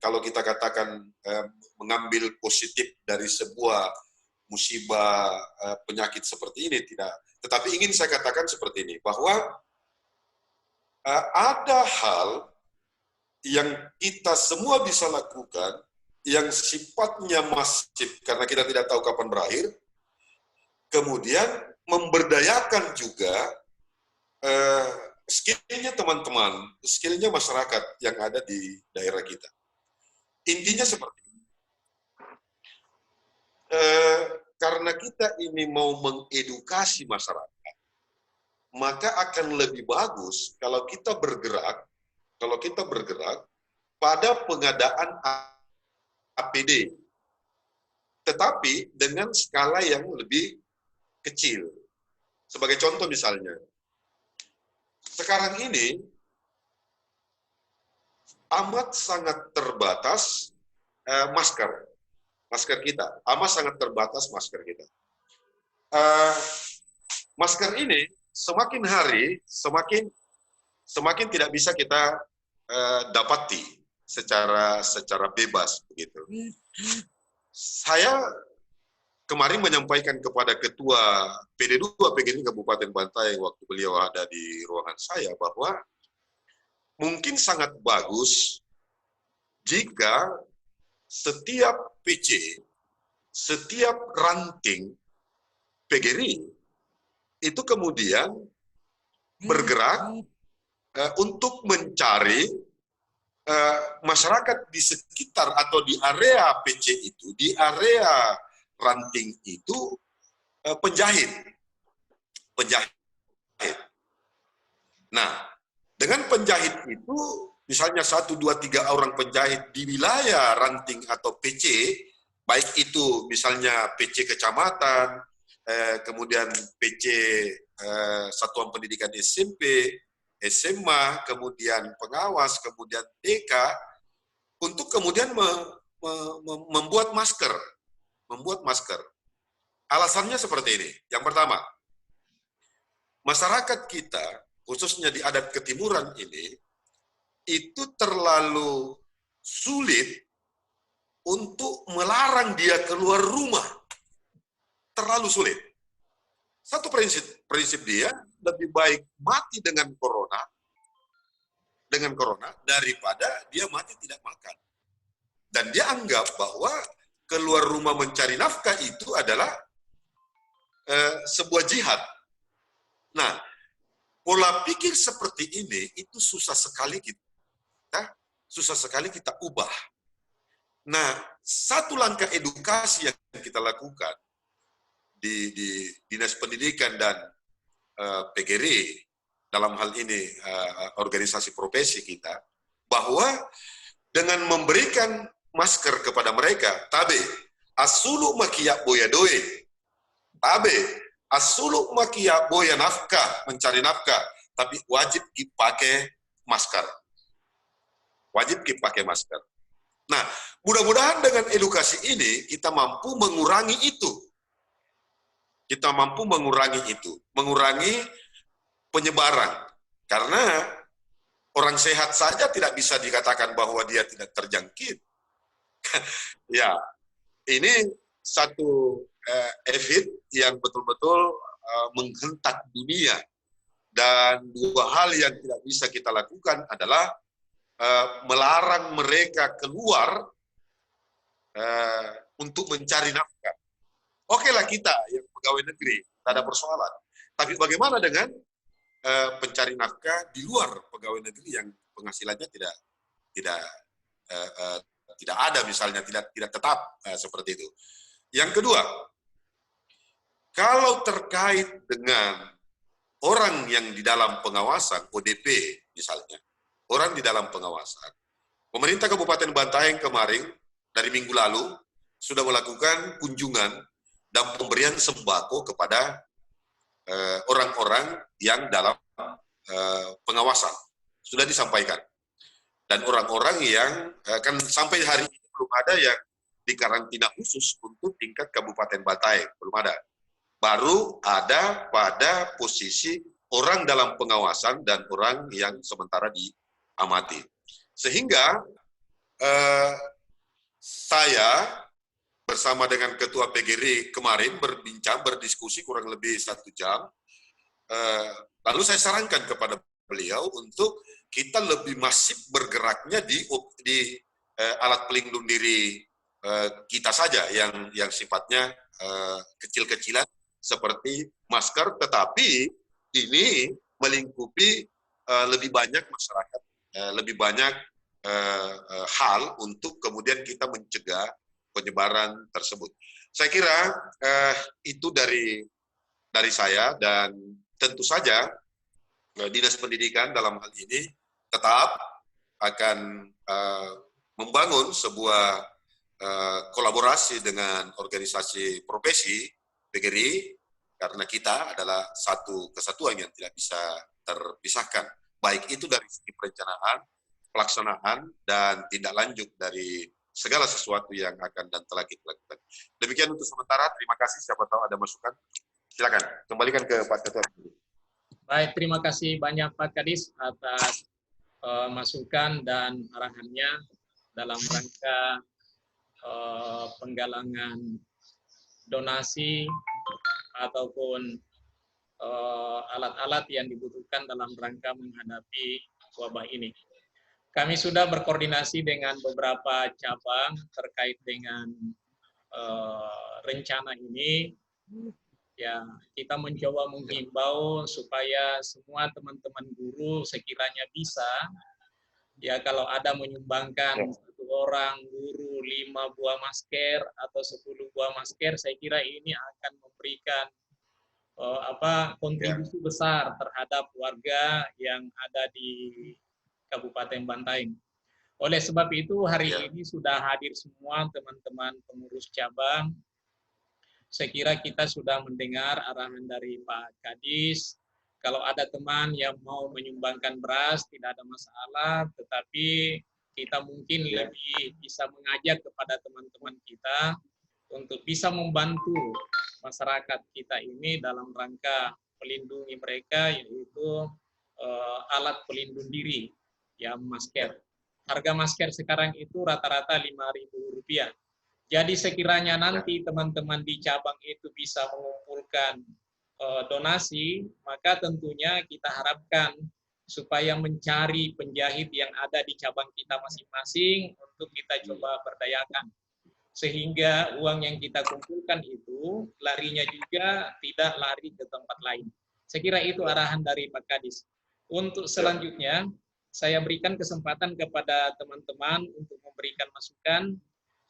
kalau kita katakan mengambil positif dari sebuah musibah penyakit seperti ini, tidak. Tetapi ingin saya katakan seperti ini, bahwa ada hal yang kita semua bisa lakukan yang sifatnya masif karena kita tidak tahu kapan berakhir, kemudian memberdayakan juga skillnya teman-teman, skillnya masyarakat yang ada di daerah kita. Intinya seperti ini. Karena kita ini mau mengedukasi masyarakat, maka akan lebih bagus kalau kita bergerak pada pengadaan APD, tetapi dengan skala yang lebih kecil. Sebagai contoh misalnya, sekarang ini amat sangat terbatas masker kita, amat sangat terbatas masker kita. Masker ini semakin hari semakin tidak bisa kita dapati secara bebas begitu. Saya kemarin menyampaikan kepada Ketua PD2 PGRI Kabupaten Bantaeng waktu beliau ada di ruangan saya bahwa mungkin sangat bagus jika setiap PC, setiap ranting PGRI itu kemudian bergerak untuk mencari masyarakat di sekitar atau di area PC itu, di area ranting itu penjahit. Nah, dengan penjahit itu, misalnya 1, 2, 3 orang penjahit di wilayah ranting atau PC, baik itu misalnya PC kecamatan, kemudian PC satuan pendidikan SMP, SMA, kemudian pengawas, kemudian TK, untuk kemudian membuat masker. Alasannya seperti ini. Yang pertama, masyarakat kita, khususnya di adat ketimuran ini, itu terlalu sulit untuk melarang dia keluar rumah. Terlalu sulit. Satu prinsip dia, lebih baik mati dengan corona daripada dia mati tidak makan. Dan dia anggap bahwa keluar rumah mencari nafkah itu adalah sebuah jihad. Nah, pola pikir seperti ini itu susah sekali kita ubah. Nah, satu langkah edukasi yang kita lakukan di Dinas Pendidikan dan PGRI, dalam hal ini organisasi profesi kita, bahwa dengan memberikan masker kepada mereka, tabe asulu makia boya doe, tabe asulu makia boya nafkah, mencari nafkah, tapi wajib dipakai masker. Wajib dipakai masker. Nah, mudah-mudahan dengan edukasi ini kita mampu mengurangi itu. Kita mampu mengurangi itu, mengurangi penyebaran. Karena orang sehat saja tidak bisa dikatakan bahwa dia tidak terjangkit. Ya, ini satu efek yang betul-betul menghentak dunia. Dan dua hal yang tidak bisa kita lakukan adalah melarang mereka keluar untuk mencari nafkah. Oke lah kita yang pegawai negeri, tidak ada persoalan. Tapi bagaimana dengan pencari nafkah di luar pegawai negeri yang penghasilannya tidak ada, misalnya tidak tetap seperti itu. Yang kedua, kalau terkait dengan orang yang di dalam pengawasan, ODP misalnya, orang di dalam pengawasan, pemerintah Kabupaten Bantaeng kemarin, dari minggu lalu, sudah melakukan kunjungan dan pemberian sembako kepada orang-orang yang dalam pengawasan. Sudah disampaikan. Dan orang-orang yang kan sampai hari ini belum ada yang dikarantina khusus untuk tingkat Kabupaten Bantaeng. Belum ada. Baru ada pada posisi orang dalam pengawasan dan orang yang sementara diamati. Sehingga saya bersama dengan Ketua PGRI kemarin berdiskusi kurang lebih 1 jam. Lalu saya sarankan kepada beliau untuk kita lebih masif bergeraknya di alat pelindung diri kita saja yang sifatnya kecil-kecilan seperti masker, tetapi ini melingkupi lebih banyak masyarakat, lebih banyak hal untuk kemudian kita mencegah penyebaran tersebut. Saya kira itu dari saya, dan tentu saja Dinas Pendidikan dalam hal ini tetap akan membangun sebuah kolaborasi dengan organisasi profesi PGRI, karena kita adalah satu kesatuan yang tidak bisa terpisahkan, baik itu dari segi perencanaan, pelaksanaan, dan tindak lanjut dari segala sesuatu yang akan dan telah kita lakukan. Demikian untuk sementara, terima kasih. Siapa tahu ada masukan, silakan kembalikan ke Pak Ketua. Baik, terima kasih banyak Pak Kadis atas masukan dan arahannya dalam rangka penggalangan donasi ataupun alat-alat yang dibutuhkan dalam rangka menghadapi wabah ini. Kami sudah berkoordinasi dengan beberapa cabang terkait dengan rencana ini. Ya, kita mencoba menghimbau supaya semua teman-teman guru sekiranya bisa, ya kalau ada menyumbangkan 1 orang guru 5 buah masker atau 10 buah masker, saya kira ini akan memberikan kontribusi besar terhadap warga yang ada di Kabupaten Bantaeng. Oleh sebab itu hari ini sudah hadir semua teman-teman pengurus cabang. Saya kira kita sudah mendengar arahan dari Pak Kadis. Kalau ada teman yang mau menyumbangkan beras, tidak ada masalah, tetapi kita mungkin lebih bisa mengajak kepada teman-teman kita untuk bisa membantu masyarakat kita ini dalam rangka melindungi mereka, yaitu alat pelindung diri, ya masker. Harga masker sekarang itu rata-rata Rp5.000. Jadi sekiranya nanti teman-teman di cabang itu bisa mengumpulkan donasi, maka tentunya kita harapkan supaya mencari penjahit yang ada di cabang kita masing-masing untuk kita coba berdayakan. Sehingga uang yang kita kumpulkan itu larinya juga tidak lari ke tempat lain. Saya kira itu arahan dari Pak Kadis. Untuk selanjutnya, saya berikan kesempatan kepada teman-teman untuk memberikan masukan.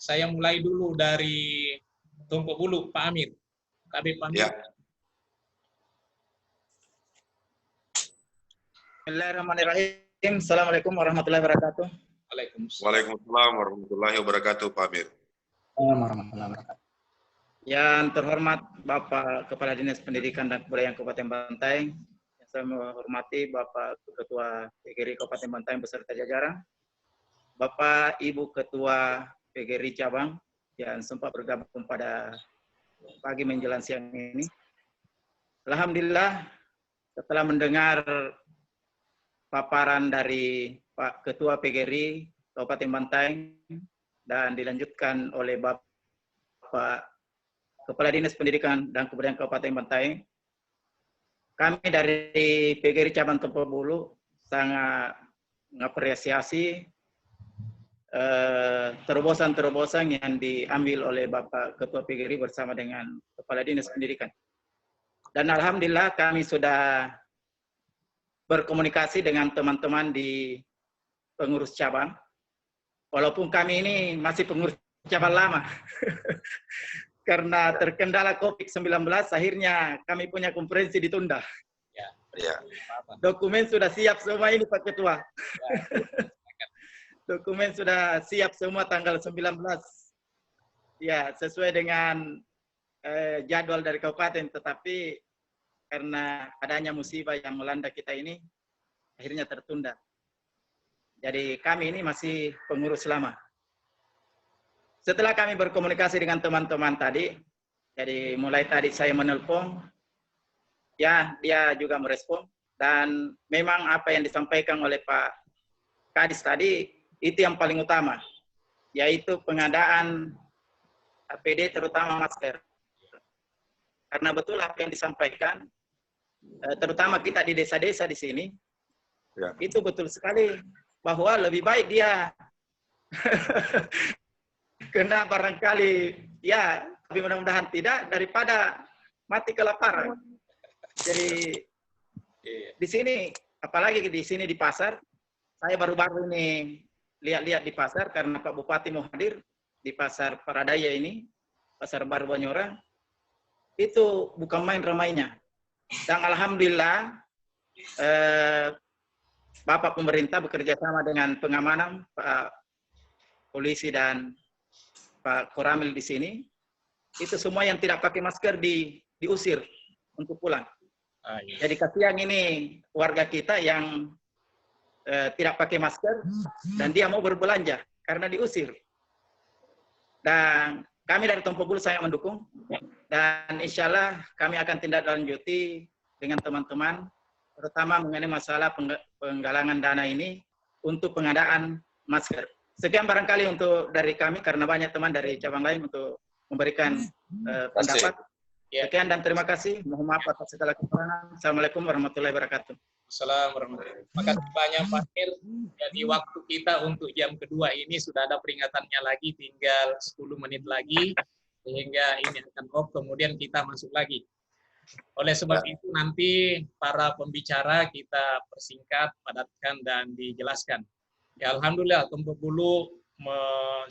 Saya mulai dulu dari Tumpuk Bulu, Pak Amir. KB Pak Amir. Bismillahirrahmanirrahim. Assalamualaikum warahmatullahi wabarakatuh. Waalaikumsalam warahmatullahi wabarakatuh, Pak Amir. Warahmatullahi wabarakatuh. Yang terhormat Bapak Kepala Dinas Pendidikan dan Kebudayaan Kabupaten Bantaeng, yang saya menghormati Bapak Ketua PGRI Kabupaten Bantaeng beserta jajaran, Bapak Ibu Ketua PGRI Cabang yang sempat bergabung pada pagi menjelang siang ini. Alhamdulillah, setelah mendengar paparan dari Pak Ketua PGRI Kabupaten Bantaeng dan dilanjutkan oleh Bapak Kepala Dinas Pendidikan dan Kebudayaan Kabupaten Bantaeng, kami dari PGRI Cabang Tumpuk Bulu sangat mengapresiasi terobosan-terobosan yang diambil oleh Bapak Ketua PGRI bersama dengan Kepala Dinas Pendidikan. Dan alhamdulillah kami sudah berkomunikasi dengan teman-teman di pengurus cabang. Walaupun kami ini masih pengurus cabang lama. Karena terkendala COVID-19, akhirnya kami punya konferensi ditunda. Dokumen sudah siap semua ini Pak Ketua. Dokumen sudah siap semua tanggal 19. Ya, sesuai dengan jadwal dari kabupaten, tetapi karena adanya musibah yang melanda kita ini, akhirnya tertunda. Jadi kami ini masih pengurus lama. Setelah kami berkomunikasi dengan teman-teman tadi, jadi mulai tadi saya menelpon, ya dia juga merespon, dan memang apa yang disampaikan oleh Pak Kadis tadi, itu yang paling utama. yaitu pengadaan APD terutama masker. Karena betul apa yang disampaikan, terutama kita di desa-desa di sini, Ya. itu betul sekali bahwa lebih baik dia kena barangkali, ya, tapi mudah-mudahan tidak, daripada mati kelaparan. Jadi di sini, apalagi di sini di pasar, saya baru-baru ini lihat-lihat di pasar karena Pak Bupati mau hadir di pasar Paradaya ini, pasar baru Banyora, itu bukan main ramainya. Dan alhamdulillah Bapak pemerintah bekerja sama dengan pengamanan Pak polisi dan Pak Koramil di sini, itu semua yang tidak pakai masker diusir untuk pulang. Jadi kasihan ini warga kita yang tidak pakai masker dan dia mau berbelanja karena diusir. Dan kami dari Tompo Bulu sangat mendukung dan insya Allah kami akan tindak lanjuti dengan teman-teman, terutama mengenai masalah penggalangan dana ini untuk pengadaan masker. Sekian barangkali untuk dari kami karena banyak teman dari cabang lain untuk memberikan pendapat. Sekian dan terima kasih. Mohon maaf atas segala kekurangan. Assalamualaikum warahmatullahi wabarakatuh. Assalamualaikum warahmatullahi wabarakatuh. Terima kasih banyak Pak Amir. Jadi waktu kita untuk jam kedua ini sudah ada peringatannya lagi, tinggal 10 menit lagi sehingga ini akan off, kemudian kita masuk lagi. Oleh sebab itu nanti para pembicara kita persingkat, padatkan dan dijelaskan. Ya alhamdulillah Tompo Bulu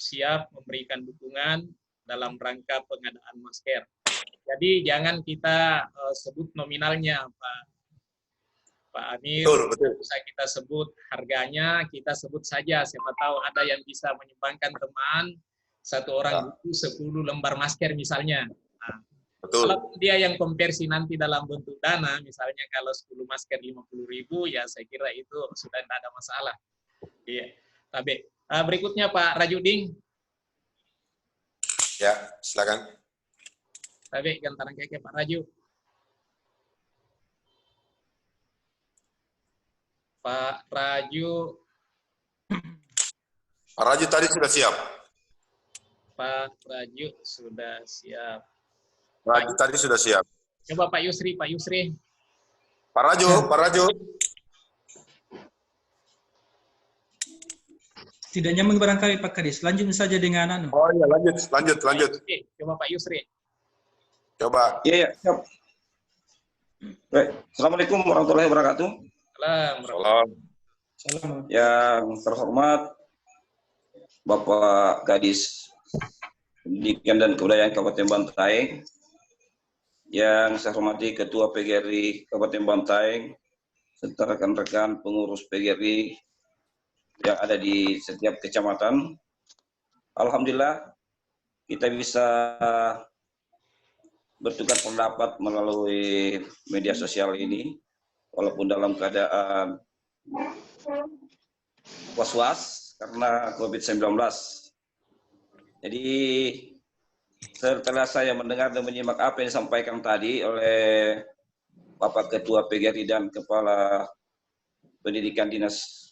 siap memberikan dukungan dalam rangka pengadaan masker. Jadi jangan kita sebut nominalnya Pak Amir, Betul. bisa kita sebut harganya, kita sebut saja, siapa tahu ada yang bisa menyumbangkan teman, satu orang butuh 10 lembar masker misalnya. Nah, kalau dia yang konversi nanti dalam bentuk dana, misalnya kalau 10 masker 50.000, ya saya kira itu sudah tidak ada masalah. Iya. Tapi berikutnya Pak Rajuding. Ya, silakan. Tapi gantaran keke Pak Raju. Pak Raju. Pak Raju tadi sudah siap. Pak Raju sudah siap. Raju tadi sudah siap. Coba Pak Yusri, Pak Yusri. Pak Raju, Pak Raju. Tidak nyaman barangkali Pak Kadis. Lanjut saja dengan Oh iya, lanjut. Coba Pak Yusri. Coba. Iya, siap. Baik. Assalamualaikum warahmatullahi wabarakatuh. Salam. Yang terhormat Bapak Kadis Pendidikan dan Kebudayaan Kabupaten Bantaeng, yang saya hormati Ketua PGRI Kabupaten Bantaeng, serta rekan-rekan pengurus PGRI yang ada di setiap kecamatan. Alhamdulillah kita bisa bertukar pendapat melalui media sosial ini, walaupun dalam keadaan was-was karena COVID-19. Jadi setelah saya mendengar dan menyimak apa yang disampaikan tadi oleh Bapak Ketua PGRI dan Kepala Pendidikan Dinas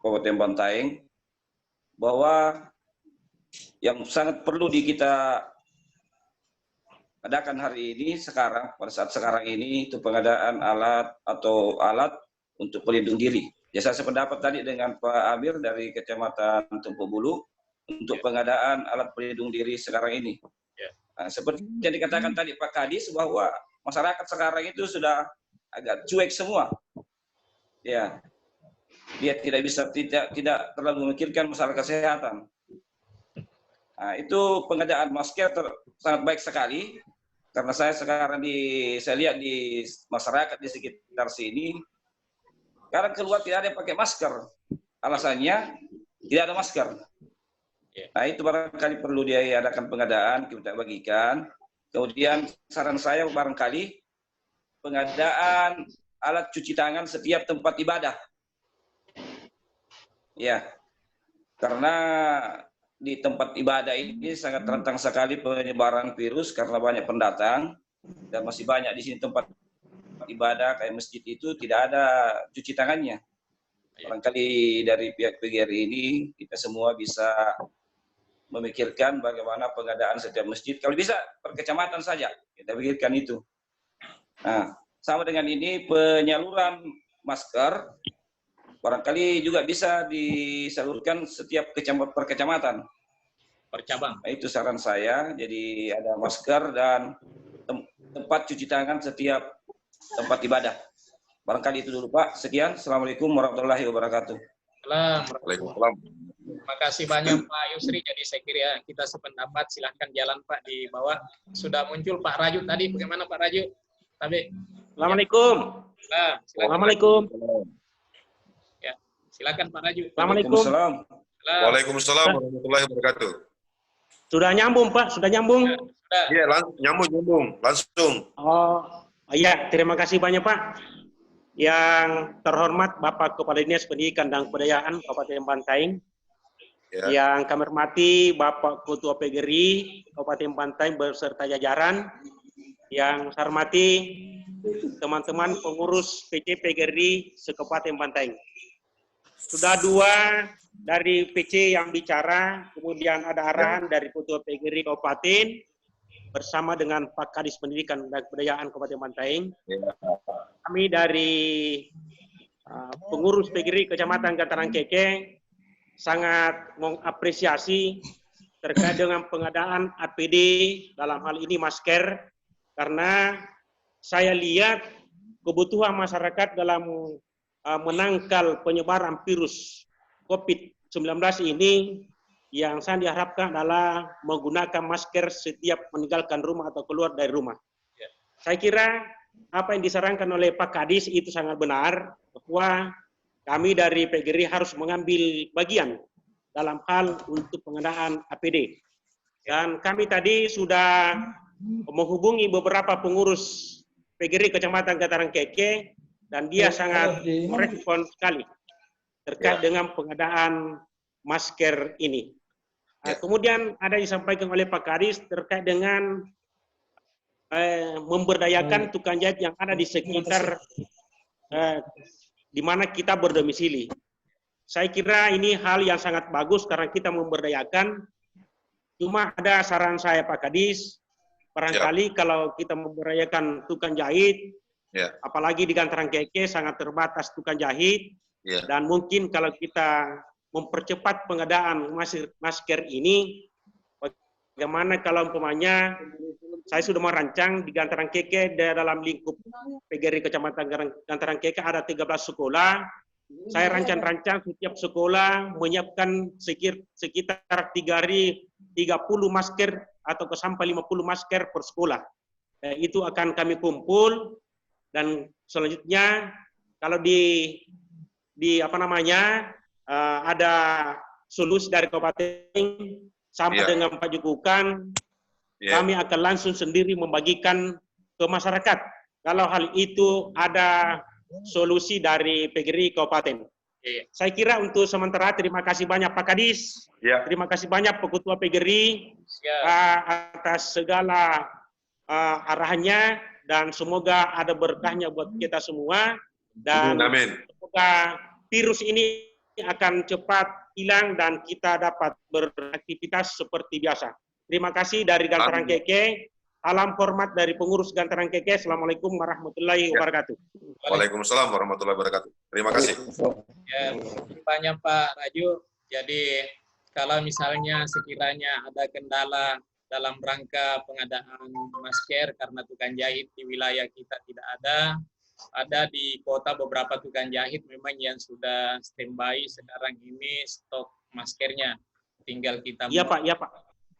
Kabupaten Bantaeng, bahwa yang sangat perlu kita adakan hari ini sekarang, pada saat sekarang ini, itu pengadaan alat untuk pelindung diri. Ya, saya sependapat tadi dengan Pak Amir dari Kecamatan Tompo Bulu untuk pengadaan alat pelindung diri sekarang ini. Nah, seperti yang dikatakan tadi Pak Kadis, bahwa masyarakat sekarang itu sudah agak cuek semua. Ya, dia tidak terlalu memikirkan masalah kesehatan. Nah, itu pengadaan masker sangat baik sekali, karena saya sekarang saya lihat di masyarakat di sekitar sini, sekarang keluar tidak ada yang pakai masker. Alasannya tidak ada masker. Nah, itu barangkali perlu diadakan pengadaan, kita bagikan. Kemudian saran saya barangkali pengadaan alat cuci tangan setiap tempat ibadah. Ya, karena di tempat ibadah ini sangat rentan sekali penyebaran virus karena banyak pendatang, dan masih banyak di sini tempat ibadah kayak masjid itu tidak ada cuci tangannya. Barangkali dari pihak PGRI ini kita semua bisa memikirkan bagaimana pengadaan setiap masjid. Kalau bisa per kecamatan saja kita pikirkan itu. Nah, sama dengan ini penyaluran masker barangkali juga bisa disalurkan setiap per kecamatan. Per cabang. Nah, itu saran saya. Jadi ada masker dan tempat cuci tangan setiap tempat ibadah. Barangkali itu dulu Pak. Sekian. Assalamualaikum warahmatullahi wabarakatuh. Waalaikumsalam. Terima kasih banyak Pak Yusri. Jadi saya kira kita sependapat. Silahkan jalan Pak di bawah. Sudah muncul Pak Raju tadi. Bagaimana Pak Raju? Assalamualaikum. Nah, Assalamualaikum. Ya, silakan Pak Raju. Assalamualaikum. Waalaikumsalam warahmatullahi wabarakatuh. Sudah nyambung Pak, sudah nyambung. Sudah. Iya, nyambung, langsung. Oh, iya, terima kasih banyak Pak. Yang terhormat Bapak Kepala Dinas Pendidikan dan Kebudayaan Kabupaten Bantaeng. Ya. Yang kami hormati Bapak Ketua PGRI Kabupaten Bantaeng beserta jajaran. Yang saya hormati teman-teman pengurus PC PGRI se-Kabupaten Bantaeng. Sudah 2 dari PC yang bicara, kemudian ada arahan dari Ketua PGRI Kabupaten bersama dengan Pak Kadis Pendidikan dan Kebudayaan Kabupaten Bantaeng. Kami dari pengurus PGRI Kecamatan Gantarangkeke sangat mengapresiasi terkait dengan pengadaan APD, dalam hal ini masker, karena saya lihat kebutuhan masyarakat dalam menangkal penyebaran virus COVID-19 ini yang sangat diharapkan adalah menggunakan masker setiap meninggalkan rumah atau keluar dari rumah. Saya kira apa yang disarankan oleh Pak Kadis itu sangat benar, bahwa kami dari PGRI harus mengambil bagian dalam hal untuk pengadaan APD. Dan kami tadi sudah menghubungi beberapa pengurus PGRI Kecamatan Gantarangkeke dan dia sangat merespon sekali terkait dengan pengadaan masker ini. Kemudian ada disampaikan oleh Pak Kadis terkait dengan memberdayakan tukang jahit yang ada di sekitar di mana kita berdomisili. Saya kira ini hal yang sangat bagus karena kita memberdayakan. Cuma ada saran saya Pak Kadis, barangkali kalau kita memberdayakan tukang jahit, apalagi di Gantarangkeke sangat terbatas tukang jahit, dan mungkin kalau kita mempercepat pengadaan masker ini, bagaimana kalau umpamanya saya sudah merancang di Gantarangkeke dalam lingkup PGRI Kecamatan Gantarangkeke ada 13 sekolah. Saya rancang-rancang setiap sekolah menyiapkan sekitar 30 masker atau sampai 50 masker per sekolah. Itu akan kami kumpul dan selanjutnya kalau ada solusi dari kabupaten sama dengan Pak Jukukan, kami akan langsung sendiri membagikan ke masyarakat. Kalau hal itu ada solusi dari PGRI Kabupaten. Saya kira untuk sementara terima kasih banyak Pak Kadis. Terima kasih banyak Pak Ketua PGRI atas segala arahannya dan semoga ada berkahnya buat kita semua dan semoga virus ini akan cepat hilang dan kita dapat beraktivitas seperti biasa. Terima kasih dari Gantarangkeke. Salam hormat dari pengurus Gantarangkeke. Assalamualaikum warahmatullahi wabarakatuh. Waalaikumsalam warahmatullahi wabarakatuh. Terima kasih. Ya, banyak Pak Raju. Jadi kalau misalnya sekiranya ada kendala dalam rangka pengadaan masker karena tukang jahit di wilayah kita tidak ada di kota beberapa tukang jahit memang yang sudah standby sekarang ini stok maskernya. Tinggal kita. Iya Pak, iya Pak.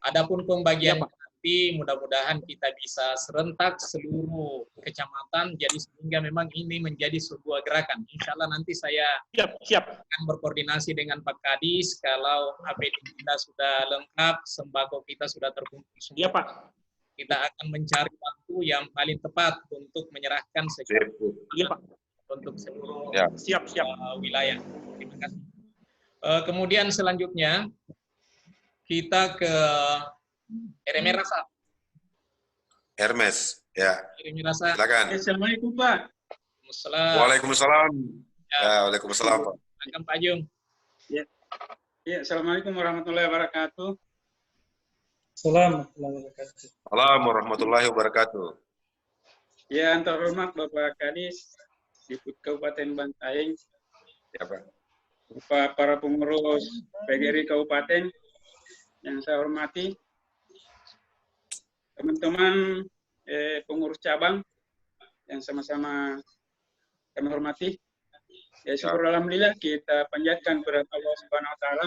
Adapun pembagian nanti mudah-mudahan kita bisa serentak seluruh kecamatan jadi sehingga memang ini menjadi sebuah gerakan. Insya Allah nanti saya akan berkoordinasi dengan Pak Kadis kalau APD kita sudah lengkap, sembako kita sudah terkumpul. Iya Pak. Kita akan mencari waktu yang paling tepat untuk menyerahkan secara untuk seluruh wilayah. Terima kasih. Kemudian selanjutnya kita ke Hermes Rasa. Hermes, ya. Hermes Rasa. Silakan. Assalamualaikum Pak. Waalaikumsalam. Waalaikumsalam Pak. Silakan Pak Jung. Ya, Assalamualaikum warahmatullahi wabarakatuh. Assalamualaikum warahmatullahi wabarakatuh. Assalamualaikum warahmatullahi wabarakatuh. Ya, yang terhormat Bapak Kadis, Diput Kabupaten Bantaeng, Ya, Pak. Bapak para pengurus PGRI Kabupaten yang saya hormati, teman-teman pengurus cabang yang sama-sama kami hormati. Ya, syukur alhamdulillah kita panjatkan kepada Allah Subhanahu wa taala